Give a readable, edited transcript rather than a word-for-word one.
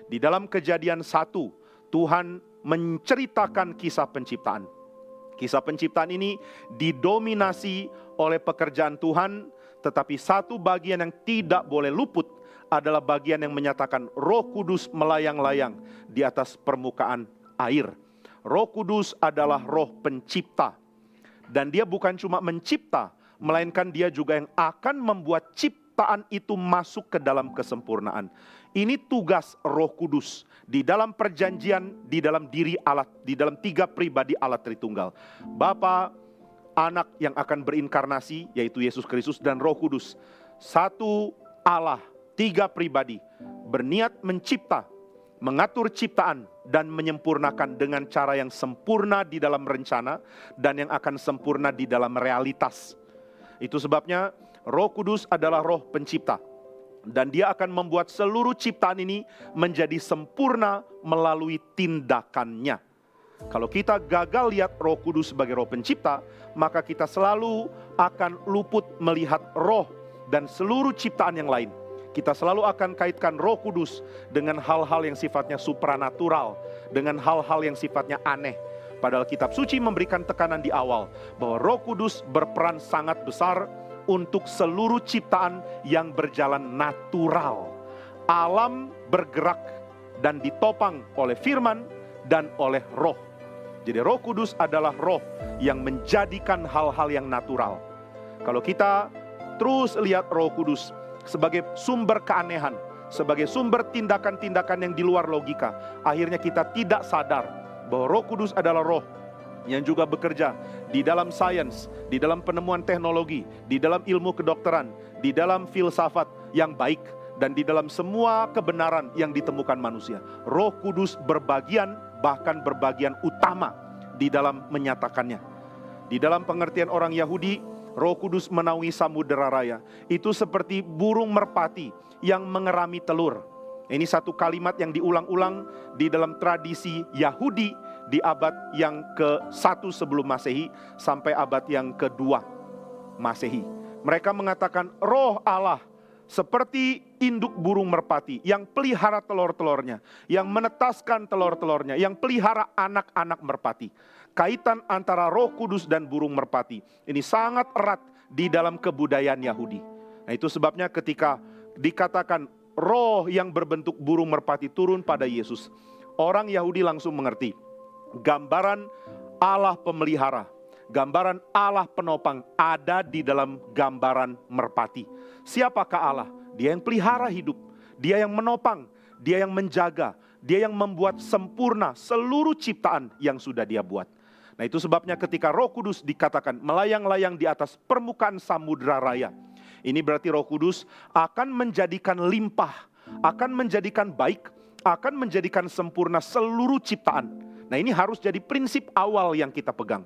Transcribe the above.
Di dalam Kejadian 1, Tuhan menceritakan kisah penciptaan. Kisah penciptaan ini didominasi oleh pekerjaan Tuhan, tetapi satu bagian yang tidak boleh luput adalah bagian yang menyatakan Roh Kudus melayang-layang di atas permukaan air. Roh Kudus adalah roh pencipta. Dan dia bukan cuma mencipta, melainkan dia juga yang akan membuat ciptaan itu masuk ke dalam kesempurnaan. Ini tugas Roh Kudus di dalam perjanjian, di dalam diri Allah, di dalam 3 pribadi Allah Tritunggal. Bapa, Anak yang akan berinkarnasi, yaitu Yesus Kristus, dan Roh Kudus. Satu Allah, 3 pribadi, berniat mencipta, mengatur ciptaan, dan menyempurnakan dengan cara yang sempurna di dalam rencana, dan yang akan sempurna di dalam realitas. Itu sebabnya Roh Kudus adalah roh pencipta. Dan dia akan membuat seluruh ciptaan ini menjadi sempurna melalui tindakannya. Kalau kita gagal lihat Roh Kudus sebagai roh pencipta, maka kita selalu akan luput melihat roh dan seluruh ciptaan yang lain. Kita selalu akan kaitkan Roh Kudus dengan hal-hal yang sifatnya supranatural, dengan hal-hal yang sifatnya aneh. Padahal kitab suci memberikan tekanan di awal bahwa Roh Kudus berperan sangat besar untuk seluruh ciptaan yang berjalan natural. Alam bergerak dan ditopang oleh firman dan oleh roh. Jadi Roh Kudus adalah roh yang menjadikan hal-hal yang natural. Kalau kita terus lihat Roh Kudus sebagai sumber keanehan, sebagai sumber tindakan-tindakan yang di luar logika, akhirnya kita tidak sadar bahwa Roh Kudus adalah roh yang juga bekerja di dalam sains, di dalam penemuan teknologi, di dalam ilmu kedokteran, di dalam filsafat yang baik, dan di dalam semua kebenaran yang ditemukan manusia. Roh Kudus berbagian, bahkan berbagian utama di dalam menyatakannya. Di dalam pengertian orang Yahudi, Roh Kudus menaungi samudera raya. Itu seperti burung merpati yang mengerami telur. Ini satu kalimat yang diulang-ulang di dalam tradisi Yahudi di abad yang ke-1 sebelum Masehi sampai abad yang ke-2 Masehi. Mereka mengatakan roh Allah seperti induk burung merpati yang pelihara telur-telurnya, yang menetaskan telur-telurnya, yang pelihara anak-anak merpati. Kaitan antara Roh Kudus dan burung merpati ini sangat erat di dalam kebudayaan Yahudi. Nah, itu sebabnya ketika dikatakan roh yang berbentuk burung merpati turun pada Yesus, orang Yahudi langsung mengerti. Gambaran Allah pemelihara, gambaran Allah penopang ada di dalam gambaran merpati. Siapakah Allah? Dia yang pelihara hidup, dia yang menopang, dia yang menjaga, dia yang membuat sempurna seluruh ciptaan yang sudah dia buat. Nah, itu sebabnya ketika Roh Kudus dikatakan melayang-layang di atas permukaan samudera raya, ini berarti Roh Kudus akan menjadikan limpah, akan menjadikan baik, akan menjadikan sempurna seluruh ciptaan. Nah, ini harus jadi prinsip awal yang kita pegang.